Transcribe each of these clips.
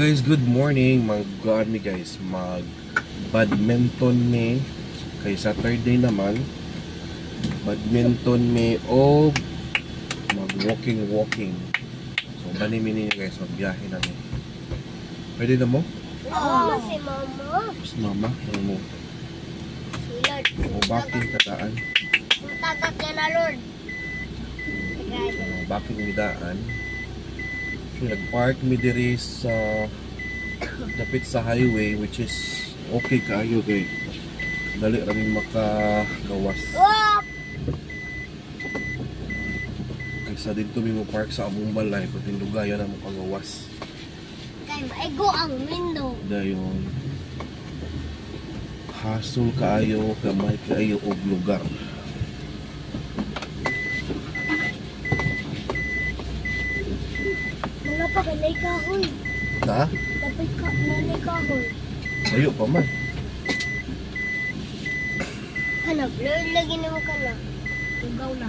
guys, good morning. Mag-ano mi guys, mag-badminton mi. Kay Saturday naman. Badminton mi o mag-walking. So, bani mi ninyo guys, magbiyahe namin. Pwede na mo? Oo, si mama. Si mama? Ano mo? Si Lord. O baking kadaan. Tagat niya na Lord. Baking midaan. So, nag-park mi diri sa dapit sa highway, which is okay kaayo kay dali raming makagawas. Kaysa dito mi mo park sa among balay, pati lugayan na mo kagawas. Kaya maigo ang window. Dayon hassle kaayo, gamay kaayo og lugar. Mga pa kanay kahoy. Ha? Dapat ka nanay kahoy. Ayo pa man. Hanap, Lord, lagi na mo ka na. Tugaw na.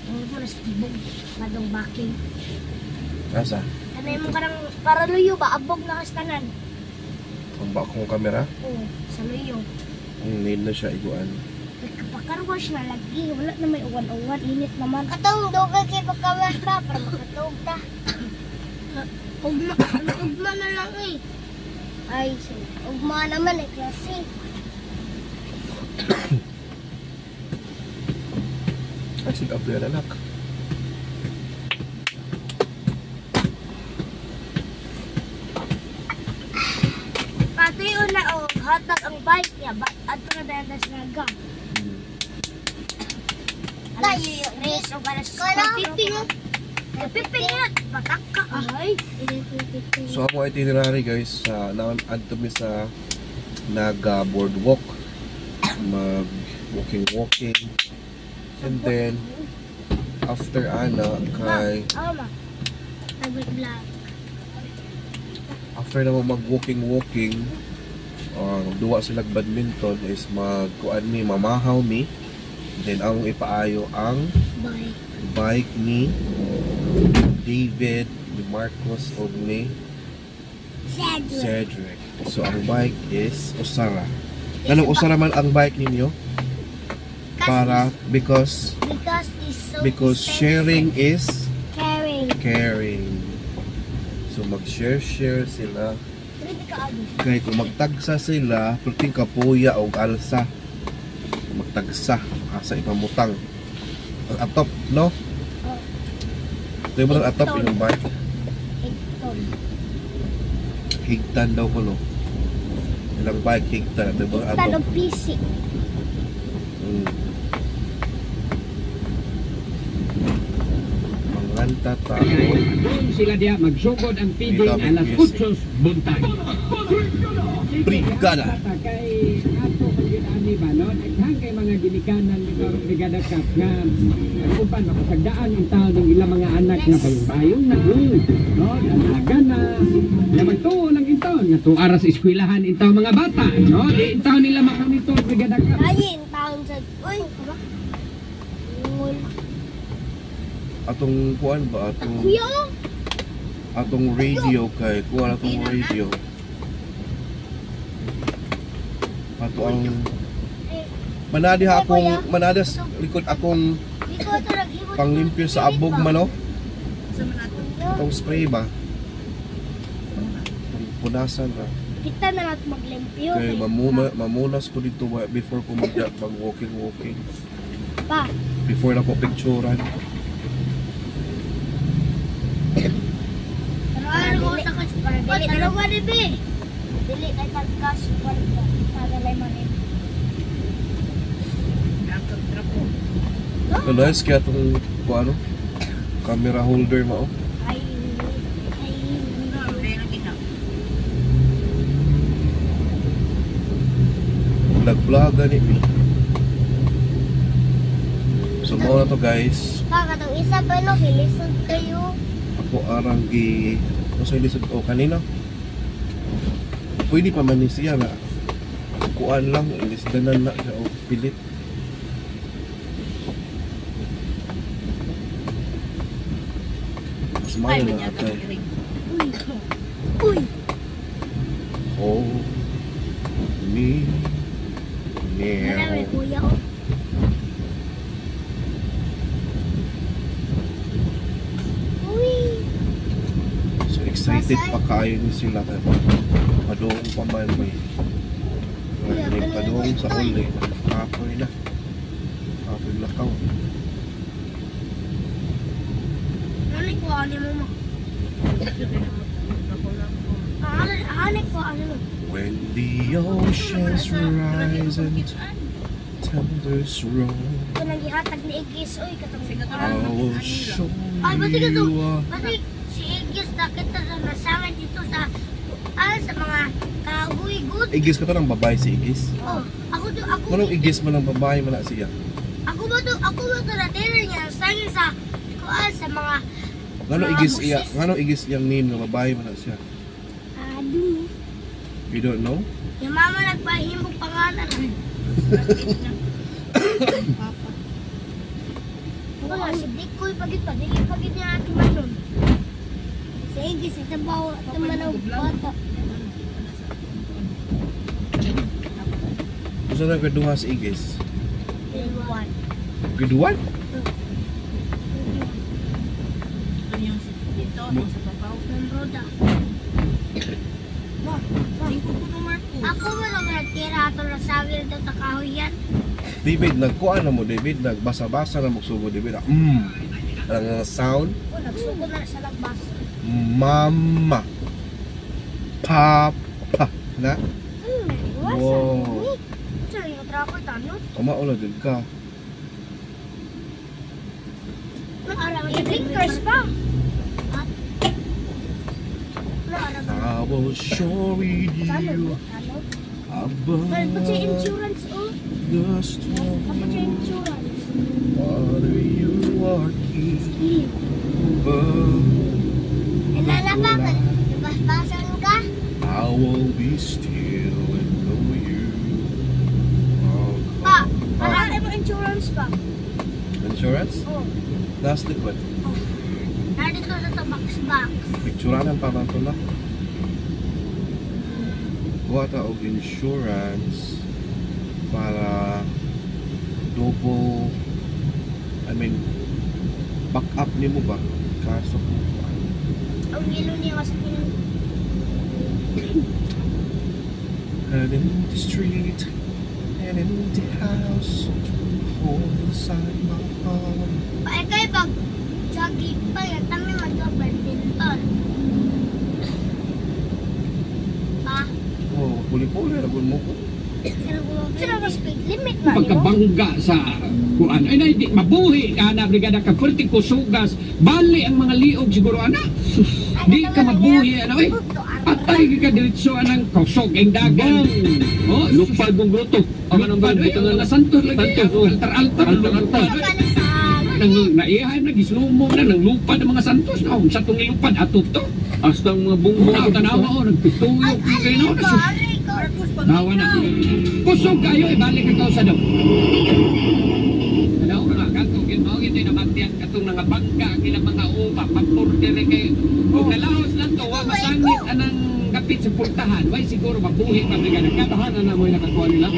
Ang mo na sa tibog. Madong baking. Asa? Kanay mo karang para luyo ba? Abog na kastanan. Ang bakong kamera? Oo, sa luyo. Need na siya iguan. Nagkapakarwash na lagi. Wala na may uwan-uwan. Init naman. Katong dugay kay pagkawas ka para makatog ta. Ugma na lang eh. Ay, ugma naman eh klase. Ay, sigap yan anak. Patuyo na o. Hatag ang bike niya. Ato na dahil na sinaga. Tayo Alas yung 3 o alas Kala, 15. Piping yan. Pataka. Ay. So, ang mga itinerary guys, naanto mi sa Naga boardwalk. Mag-walking. And then, after ana, kay Ama. Nag-vlog. after naman mag-walking, duwa sila badminton is mag-kuan mi, mamahaw mi. Then, ang ipaayo ang Bye. bike ni David, ni Marcos, o ni Cedric. So, ang bike is Osara. Anong Osara man ang bike ninyo? Para, because It's so sharing is caring. caring. So, mag-share sila. Kaya kung magtagsa sila, pruting kapuya o alsa. Magtagsa, asa ipamutang. Ang atop, no? Ito yung mga atop, yung bike. Higtan daw ko, no? Ilang bike, higtan. Ito yung mga atop. Tanong PC. Manganta tao. Doon sila diya magsugod ang feeding alas 8 buntag. Brigada. Kay ato pagdani ba no? Daghang kay mga ginikanan ni Brigada Cup nga upan makasagdaan ang taon ng ilang mga anak nga pagbayong na no? Dalaga na. Ya magtuo lang intaon nga to aras eskwelahan intaw mga bata no? Di intaw nila makamito Brigada Cup. Ayun, taon sa... Uy! Atong kuan ba? Kuya! Atong radio kay kuan atong radio. Ato ang manadi likod akong Dito ito naghibot. panglimpyo sa abog man, no? Itong spray ba? Punasan ra. Kita na natin maglimpyo. Kay mamunas ko dito before ko mag-walking. Pa! Before na ko picturean. Ano sa kasi para dili. Ano ba dibi? Dili kay tagkas para tagalay man eh. Guys, kaya itong ano, camera holder mo. Ay. Vlog-vlogan ni Mi. So mo na to guys. Kakatong isa pa no, hilisod kayo. Ako arang sa ilisod o kanina. Pwede pa man ni siya na kuan lang, ilisdanan na siya o pilit. Mas mayo na atay. excited pa kayo ni sila kaya padoong pa man may padoong sa uli kapoy na lakaw. Ano ko ano mo? Ano ko ano mo? When the oceans rise and tenders roll, Kung naghihatag ni Igis, oy, katong I will show Ay, ba't ka to? you Ba't si Igis nakita na nasangan dito sa sa mga kahuigot. Igis ka to ng babae si Igis? Oh, ako Manong Igis mo ng babae mo na siya? Ako ba to na dinner niya sangin sa sa mga Ngano Igis iyang name ng babae mo na siya? dun. You don't know? Yung mama nagpahimong pangalan. Wala, si Dikoy pagit niya ating manon. Si Igis, ito ba manaw bata. Gusto na kaduha si Igis? Iwan. Kaduha? Membroda. Ako mo lang nagtira ato na sawil ito sa kahoy yan. David, nagkuha na mo David, nagbasa-basa na magsugo David. Ang sound. Nagsuko na sa lagbas. Mama. Papa. Na? Wasa. Wow. Saan yung trako tanot? Kumaula din ka. May blinkers pa. I will show you above Ba't siya insurance oh? the Ba't siya storm. insurance? Father, you are king over. Ilalaba ka? Nabasbasan ka? I will be still and know you are Pa, God. marami mo insurance pa. Insurance? Oh. That's the good. Nandito sa to box. Picturanan pa ba ito na? Kuha ta og insurance para double, back up ni mo ba? Kaso Ang yelo niya kasi pinag... an empty street, an empty house, hold inside my heart. Paikay pag jogging pa yan, kami mag-badminton. Pa, Oh, puli-puli, lagun mo ko. sino ba speed limit ba? Pagkabangga sa kuan ay na di mabuhi ka na brigada ka perti kusugas bali ang mga liog siguro ana di ka mabuhi ana oy patay ka diretso anang kusog ang dagan oh lupad mong gruto ang anong butangan na santos lagi altar nang naihay na gislumo na nang lupad ang mga santos na sa tong lupad ato to hasta ang mga bungbong tanawa o nagpituyok kay no nawa na kusog kayo ibalik ka sa daw ano mga katong ginoo ito na magtiyan katong nga bangka kila mga upa pagpurdere kay kung nalahos lang to wa masangit anang kapit sa pultahan way siguro mabuhi pa brigada katahanan na mo nakakuha nila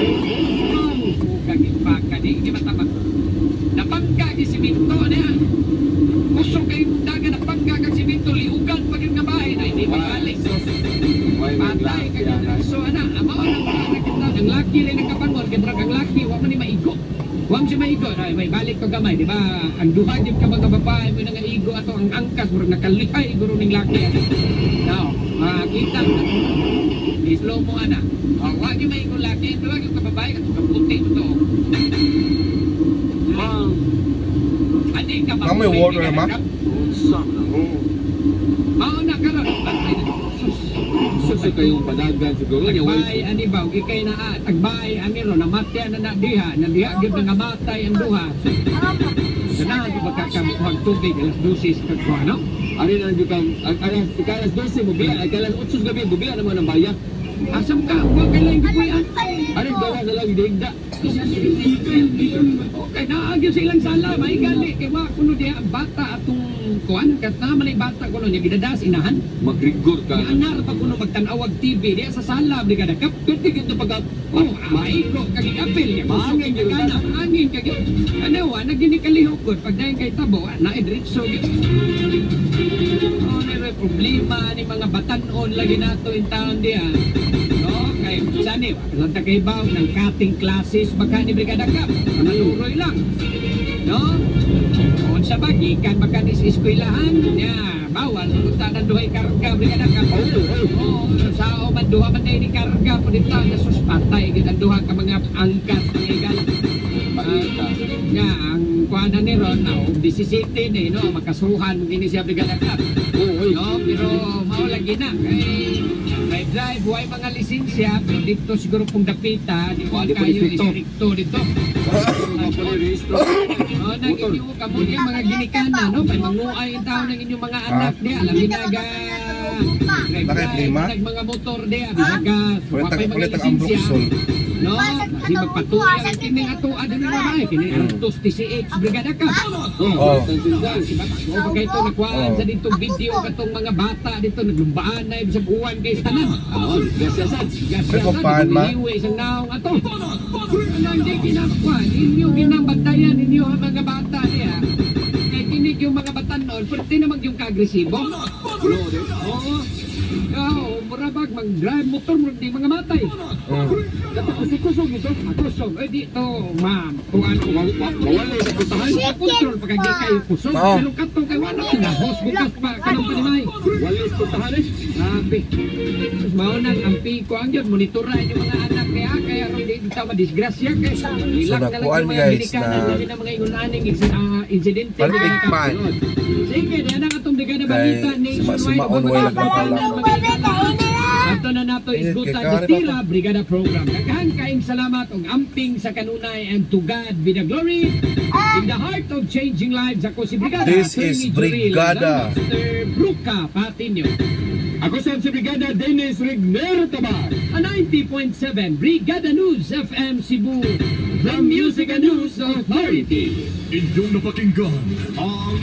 kagit pa kani di matama na bangka gi simento niya kusog kay dagan na bangka kag simento liugan pag nga bahay na hindi mabalik patay kaya so ana amo ang laki rin nagkapangon kaya ang laki wa man ni maigo wam si maigo ay may balik ko gamay di ba ang duha jud ka mga babae mo nga igo ato ang angkas murag nakalihay guro ning laki now makita di slow mo ana wa gyud maigo laki duha gyud ka babae ka puti to adi ka ba May water ma? mao na karon susu kayong padagan siguro niya way ani ba gikay na tagbay ani ro namatyan na diha gyud nga matay ang duha kana di magkakamuhang tubig alas 12 kagwa no ari na gyud kang alas 12 mo biya alas 8 gabi mo biya naman ang bayan asam ka wa kay lang gipuyan ari daw na lang digda okay na agyo silang sala may gali kay wa kuno diha bata atong kuan kat na malay bata kuno niya gidadas inahan magrigor ka anar pa kuno magtan-awag TV diha sa sala brigada kap pwede gito pag maiko kag apel niya kusugin ka kana hangin kag ano wa nagini kalihok pag dayon kay tabo na diretso oh ni may problema ni mga batanon lagi nato in town diya. No, kay sani lang ta kay baw ng cutting classes baka ni Brigada Cap. Maluroy lang. No? Unsa ba gikan baka ni sa eskwelahan niya. Bawal punta na duhay karga Brigada Cap. Oh, sa man duha man ni karga pud dito na suspatay gid ang duha ka mga angkas ilegal. Nga ang kuana ni Ron na 17 ni no makasuhan kini siya Brigada Cap. No, pero mao lagi na kay drive way mga lisensya pero dito siguro kung dapita di ko kayo istrikto dito. Oh, nag-inyo kamo ni mga ginikanan no may manguay ang tao ng inyong mga anak niya alam binaga. Bakit lima? Mga motor diya bisaga wapay mga Ulit ang lisensya. ambroksol. No, kasi magpatuloy ang kining atuan din na ba kini Antos TCH Brigada Cap. Oh. O bagay ito nakuhaan sa ditong video katong mga bata dito naglumbaan na sa buwan kay tanan. Gasyasan. Pagkumpaan ma? Isang naong ato. Ano hindi kinakuhaan? Inyo ginambantayan ninyo ang mga bata niya. Kaya kinig yung mga bata noon, pwede naman yung ka-agresibo. Oo. Oo, murabag, mag-drive motor mo, di mga matay. Kusog-kusog ito, kusog. Eh dito, ma'am, kung ano, mawala sa putahan, control pagkagi kayo kusog. Pero katong kayo, ano, kinahos, bukas pa, kanong panimay. Wala sa putahan eh. Sabi. Mas maunang, ang piko ang yun, monitoran yung mga anak kaya rin dito madisgrasya kaya ilang na lang yung mga binikanan dito na mga inunaning insidente. Palikpan. Sige, yan ang atong digana balita nationwide. Ito na nato isgutan sa Tira Brigada Program. Daghan kaing salamat og amping sa kanunay and to God be the glory in the heart of changing lives. Ako si Brigada. This is Brigada Mr. Bruca Patinio. Ako si Brigada Dennis Rignero Tabar. A 90.7 Brigada News FM Cebu. The Music and News Authority. Inyong napakinggan ang